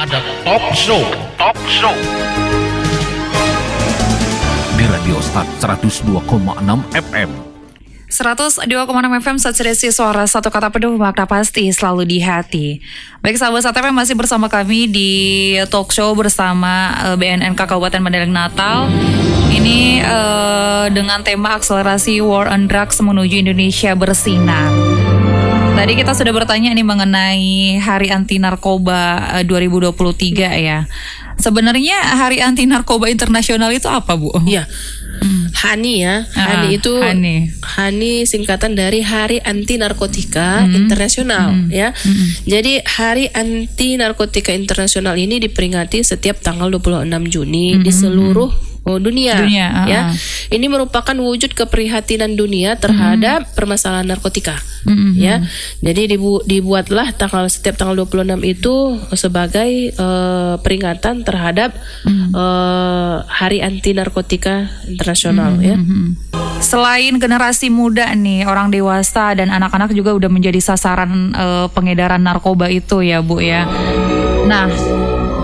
ada talk show di Radio Start 102,6 FM. 102,6 FM Satsresi Suara Satu Kata Penuh Makna Pasti Selalu di Hati. Baik sahabat SATV, masih bersama kami di talk show bersama BNNK Kabupaten Mandailing Natal. Ini dengan tema akselerasi War on Drugs menuju Indonesia bersinar. Tadi kita sudah bertanya nih mengenai Hari Anti Narkoba 2023 ya. Sebenarnya Hari Anti Narkoba Internasional itu apa, Bu? Iya. HANI ya. HANI itu HANI singkatan dari Hari Anti Narkotika Internasional ya. Jadi Hari Anti Narkotika Internasional ini diperingati setiap tanggal 26 Juni di seluruh dunia ya. Ini merupakan wujud keprihatinan dunia terhadap permasalahan narkotika ya. Jadi dibuatlah setiap tanggal 26 itu sebagai peringatan terhadap Hari Anti Narkotika Internasional ya. Selain generasi muda nih, orang dewasa dan anak-anak juga udah menjadi sasaran pengedaran narkoba itu ya, Bu ya. Nah,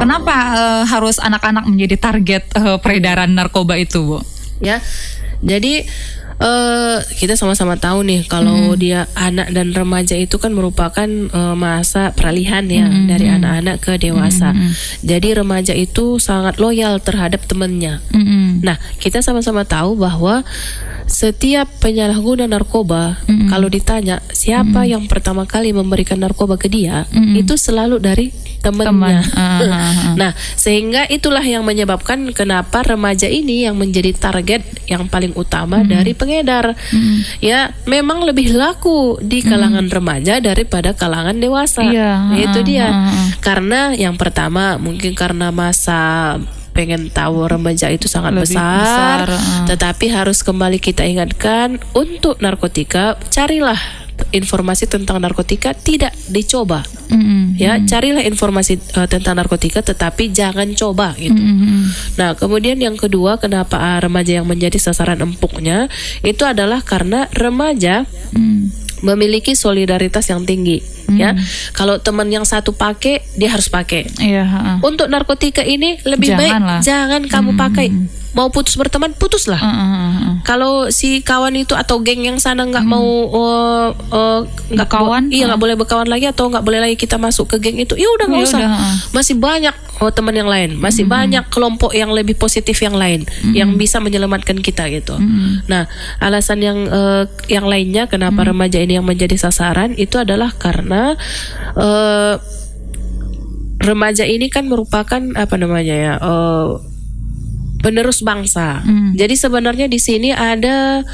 kenapa harus anak-anak menjadi target peredaran narkoba itu, Bu? Ya, jadi kita sama-sama tahu nih kalau dia anak dan remaja itu kan merupakan masa peralihan ya dari anak-anak ke dewasa. Jadi remaja itu sangat loyal terhadap temannya. Nah, kita sama-sama tahu bahwa setiap penyalahguna narkoba kalau ditanya siapa yang pertama kali memberikan narkoba ke dia, itu selalu dari temannya. Nah, sehingga itulah yang menyebabkan kenapa remaja ini yang menjadi target yang paling utama dari pengedar. Ya, memang lebih laku di kalangan remaja daripada kalangan dewasa. Itu dia. Karena yang pertama mungkin karena masa pengen tahu remaja itu sangat besar. Tetapi harus kembali kita ingatkan, untuk narkotika carilah informasi tentang narkotika, tidak dicoba. Ya, carilah informasi tentang narkotika tetapi jangan coba gitu. Nah, kemudian yang kedua, kenapa remaja yang menjadi sasaran empuknya itu adalah karena remaja memiliki solidaritas yang tinggi ya. Kalau teman yang satu pakai, dia harus pakai. Untuk narkotika ini lebih baik jangan kamu pakai. Mau putus berteman, putuslah. Kalau si kawan itu atau geng yang sana nggak mau nggak kawan, nggak boleh berkawan lagi atau nggak boleh lagi kita masuk ke geng itu, ya udah nggak usah. Masih banyak teman yang lain, masih banyak kelompok yang lebih positif yang lain yang bisa menyelamatkan kita gitu. Nah, alasan yang lainnya kenapa remaja ini yang menjadi sasaran itu adalah karena remaja ini kan merupakan penerus bangsa. Jadi sebenarnya di sini ada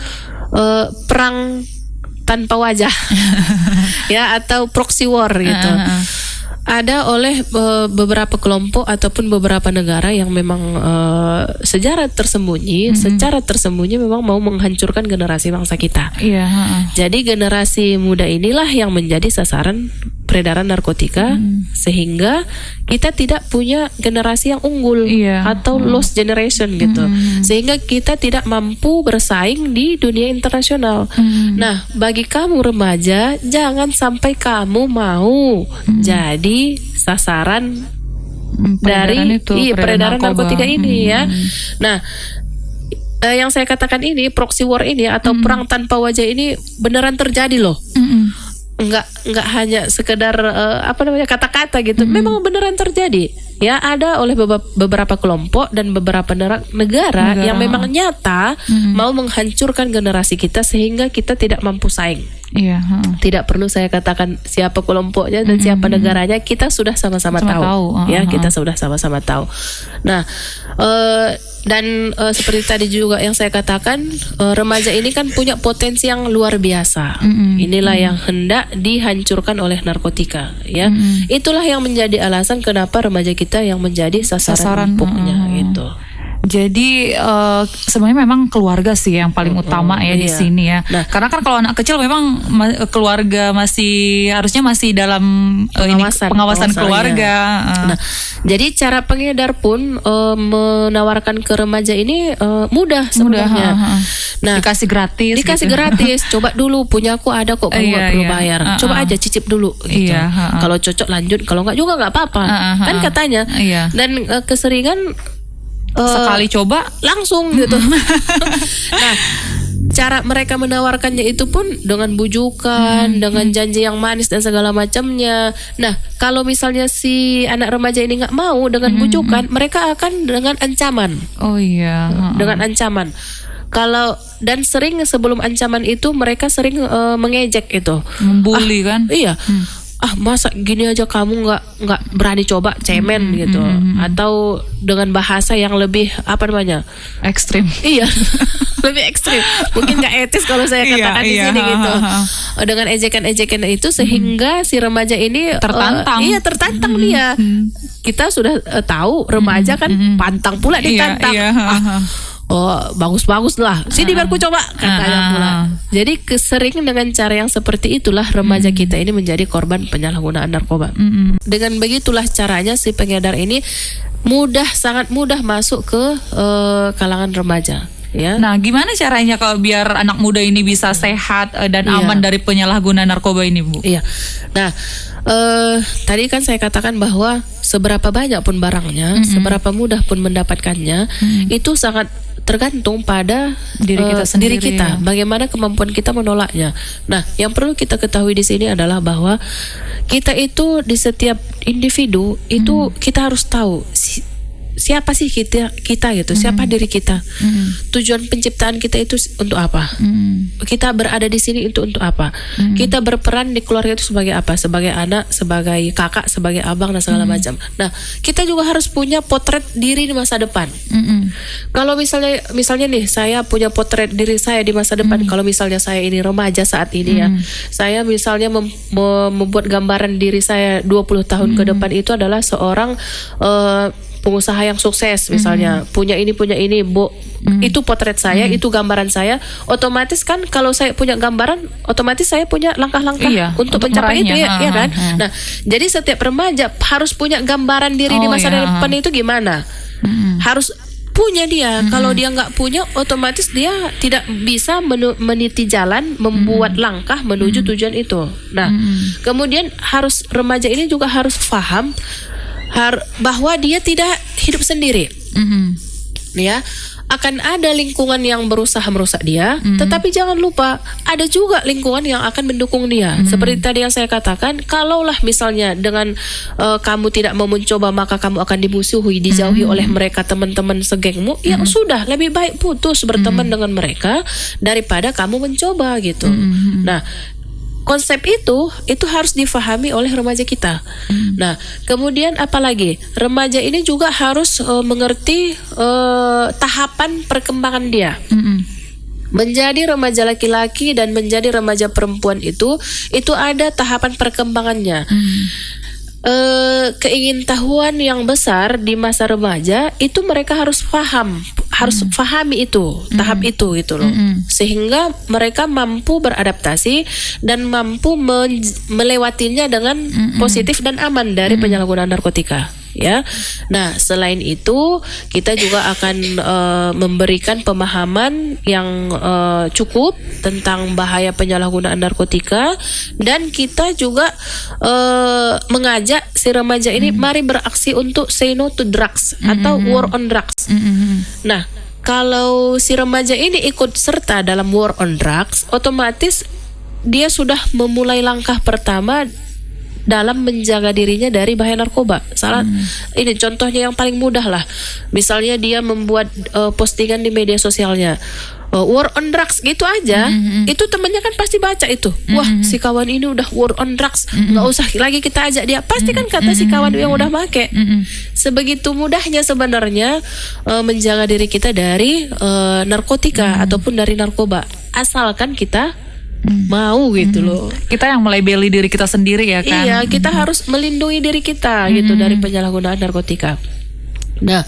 perang tanpa wajah ya, atau proxy war gitu. Ada oleh beberapa kelompok ataupun beberapa negara yang memang secara tersembunyi memang mau menghancurkan generasi bangsa kita. Jadi generasi muda inilah yang menjadi sasaran peredaran narkotika, sehingga kita tidak punya generasi yang unggul atau lost generation gitu. Sehingga kita tidak mampu bersaing di dunia internasional. Nah, bagi kamu remaja, jangan sampai kamu mau jadi sasaran dari peredaran narkotika ini ya. Nah, yang saya katakan ini proxy war ini atau perang tanpa wajah ini beneran terjadi loh. Enggak hanya sekedar kata-kata gitu. Memang beneran terjadi. Ya, ada oleh beberapa kelompok dan beberapa negara yang memang nyata mau menghancurkan generasi kita sehingga kita tidak mampu saing. Tidak perlu saya katakan siapa kelompoknya dan siapa negaranya, kita sudah sama-sama tahu. Kita sudah sama-sama tahu. Nah, dan seperti tadi juga yang saya katakan, remaja ini kan punya potensi yang luar biasa. Inilah yang hendak dihancurkan oleh narkotika ya. Itulah yang menjadi alasan kenapa remaja kita yang menjadi sasaran empuknya gitu. Jadi sebenarnya memang keluarga sih yang paling utama ya di iya. sini ya. Nah. Karena kan kalau anak kecil memang keluarga harusnya masih dalam pengawasan keluarga. Iya. Nah, jadi cara pengedar pun menawarkan ke remaja ini mudah sebenarnya. Nah, dikasih gratis. Dikasih gitu. gratis. Coba dulu, punya aku ada kok, kamu nggak perlu bayar. Coba aja cicip dulu. Gitu. Iya, kalau cocok lanjut, kalau nggak juga nggak apa-apa. Kan katanya. Iya. Dan keseringan sekali coba langsung gitu. Nah, cara mereka menawarkannya itu pun dengan bujukan, dengan janji yang manis dan segala macamnya. Nah, kalau misalnya si anak remaja ini nggak mau dengan bujukan, mereka akan dengan ancaman. Oh iya. Dengan ancaman. Kalau dan sering sebelum ancaman itu mereka sering mengejek itu, membuli kan? Iya. Masa gini aja kamu nggak berani coba, cemen gitu. Atau dengan bahasa yang lebih apa namanya, ekstrim. Iya. Lebih ekstrim, mungkin nggak etis kalau saya katakan di sini gitu. Dengan ejekan-ejekan itu sehingga si remaja ini tertantang. Tertantang dia. Kita sudah tahu remaja kan pantang pula ditantang. Oh, bagus-bagus lah. Sini biar ku coba, katanya pula. Jadi kesering dengan cara yang seperti itulah remaja kita ini menjadi korban penyalahgunaan narkoba. Dengan begitulah caranya si pengedar ini sangat mudah masuk ke kalangan remaja. Ya. Nah, gimana caranya kalau biar anak muda ini bisa sehat dan aman dari penyalahgunaan narkoba ini, Bu? Iya. Nah, tadi kan saya katakan bahwa seberapa banyak pun barangnya, seberapa mudah pun mendapatkannya, itu sangat tergantung pada diri kita sendiri. Bagaimana kemampuan kita menolaknya. Nah, yang perlu kita ketahui di sini adalah bahwa kita itu di setiap individu itu kita harus tahu siapa sih kita gitu, siapa diri kita, tujuan penciptaan kita itu untuk apa, kita berada di sini itu untuk apa, kita berperan di keluarga itu sebagai apa, sebagai anak, sebagai kakak, sebagai abang dan segala macam. Nah, kita juga harus punya potret diri di masa depan. Kalau misalnya nih saya punya potret diri saya di masa depan, kalau misalnya saya ini remaja saat ini ya, saya misalnya membuat gambaran diri saya 20 tahun ke depan itu adalah seorang pengusaha yang sukses misalnya, punya ini, itu potret saya, itu gambaran saya. Otomatis kan kalau saya punya gambaran, otomatis saya punya langkah-langkah untuk mencapai itu ya kan. Nah, jadi setiap remaja harus punya gambaran diri di masa depan itu gimana, harus punya dia. Kalau dia nggak punya, otomatis dia tidak bisa meniti jalan, membuat langkah menuju tujuan itu. Nah, kemudian remaja ini juga harus paham bahwa dia tidak hidup sendiri. Ya, akan ada lingkungan yang berusaha merusak dia, tetapi jangan lupa ada juga lingkungan yang akan mendukung dia. Seperti tadi yang saya katakan, kalaulah misalnya dengan kamu tidak mau mencoba, maka kamu akan dimusuhi, dijauhi oleh mereka, teman-teman segengmu, ya sudah, lebih baik putus berteman dengan mereka daripada kamu mencoba gitu. Nah, konsep itu harus difahami oleh remaja kita. Nah, kemudian apalagi remaja ini juga harus mengerti tahapan perkembangan dia. Menjadi remaja laki-laki dan menjadi remaja perempuan itu ada tahapan perkembangannya. Keingintahuan yang besar di masa remaja itu mereka harus pahami itu tahap itu gitu loh, sehingga mereka mampu beradaptasi dan mampu melewatinya dengan positif dan aman dari penyalahgunaan narkotika. Ya, nah selain itu kita juga akan memberikan pemahaman yang cukup tentang bahaya penyalahgunaan narkotika, dan kita juga mengajak si remaja ini mari beraksi untuk say no to drugs atau war on drugs. Nah, kalau si remaja ini ikut serta dalam war on drugs, otomatis dia sudah memulai langkah pertama dalam menjaga dirinya dari bahaya narkoba. Ini contohnya yang paling mudah lah. Misalnya dia membuat postingan di media sosialnya, war on drugs gitu aja, itu temannya kan pasti baca itu. Wah, si kawan ini udah war on drugs, nggak usah lagi kita ajak dia. Pasti kan kata si kawan yang udah make. Sebegitu mudahnya sebenarnya menjaga diri kita dari narkotika ataupun dari narkoba, asalkan kita mau gitu loh. Kita yang melabeli diri kita sendiri ya kan. Iya, kita harus melindungi diri kita gitu dari penyalahgunaan narkotika. Nah,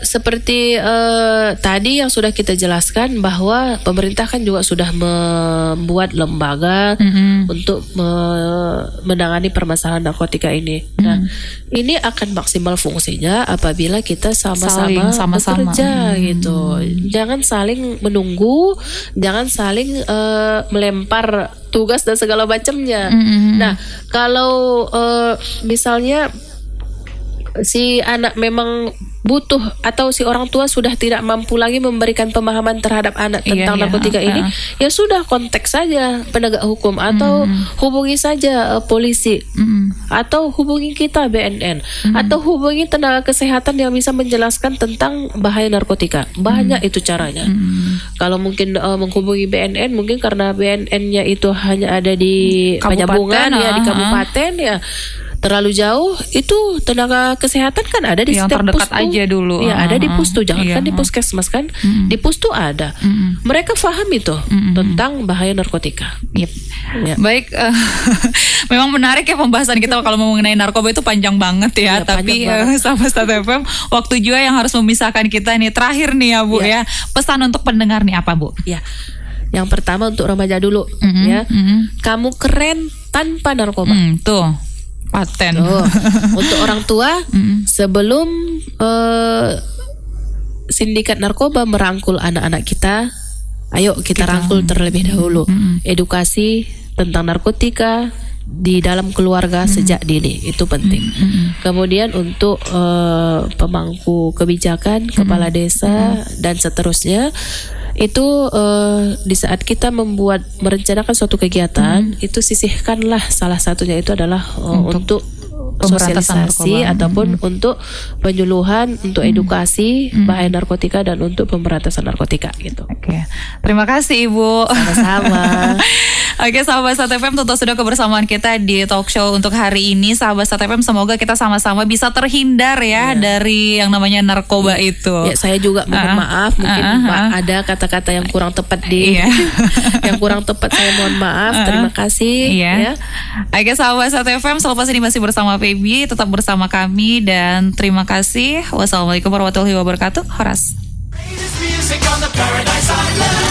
Seperti tadi yang sudah kita jelaskan bahwa pemerintah kan juga sudah membuat lembaga untuk menangani permasalahan narkotika ini. Nah, ini akan maksimal fungsinya apabila kita sama-sama bekerja gitu. Jangan saling menunggu, jangan saling melempar tugas dan segala macamnya. Nah, kalau misalnya si anak memang butuh atau si orang tua sudah tidak mampu lagi memberikan pemahaman terhadap anak tentang narkotika ini, ya sudah kontak saja penegak hukum atau hubungi saja polisi atau hubungi kita BNN atau hubungi tenaga kesehatan yang bisa menjelaskan tentang bahaya narkotika. Banyak itu caranya. Kalau mungkin menghubungi BNN, mungkin karena BNN-nya itu hanya ada di Penyambungan ya, di kabupaten ya. Terlalu jauh, itu tenaga kesehatan kan ada di yang setiap terdekat pustu. aja dulu. Ya, ada di pustu, jangan kan di puskesmas kan. Di pustu ada. Mereka paham itu tentang bahaya narkotika. Yep. Ya. Baik, memang menarik ya pembahasan kita kalau mengenai narkoba itu panjang banget ya. Ya, Tapi panjang banget. sahabat Start FM, waktu juga yang harus memisahkan kita nih. Terakhir nih ya Bu ya. Pesan untuk pendengar nih apa Bu? Ya. Yang pertama untuk remaja dulu ya. Kamu keren tanpa narkoba. Tuh. Paten. Untuk orang tua sebelum sindikat narkoba merangkul anak-anak kita, ayo kita rangkul terlebih dahulu. Edukasi tentang narkotika di dalam keluarga sejak dini itu penting. Kemudian untuk pemangku kebijakan, kepala desa dan seterusnya, itu di saat kita merencanakan suatu kegiatan, itu sisihkanlah salah satunya itu adalah untuk pemberantasan sosialisasi narkoba. ataupun untuk penyuluhan, untuk edukasi bahaya narkotika dan untuk pemberantasan narkotika gitu. Oke, terima kasih Ibu. Sama-sama. Oke, sahabat Start FM, tentu sudah kebersamaan kita di talk show untuk hari ini. Sahabat Start FM, semoga kita sama-sama bisa terhindar ya dari yang namanya narkoba itu. Ya, saya juga mohon maaf, mungkin ada kata-kata yang kurang tepat yang kurang tepat, saya mohon maaf. Terima kasih. Iya. Ya. Oke, sahabat Start FM, selepas ini masih bersama Feby, tetap bersama kami dan terima kasih. Wassalamualaikum warahmatullahi wabarakatuh. Horas. Music on the Paradise Island.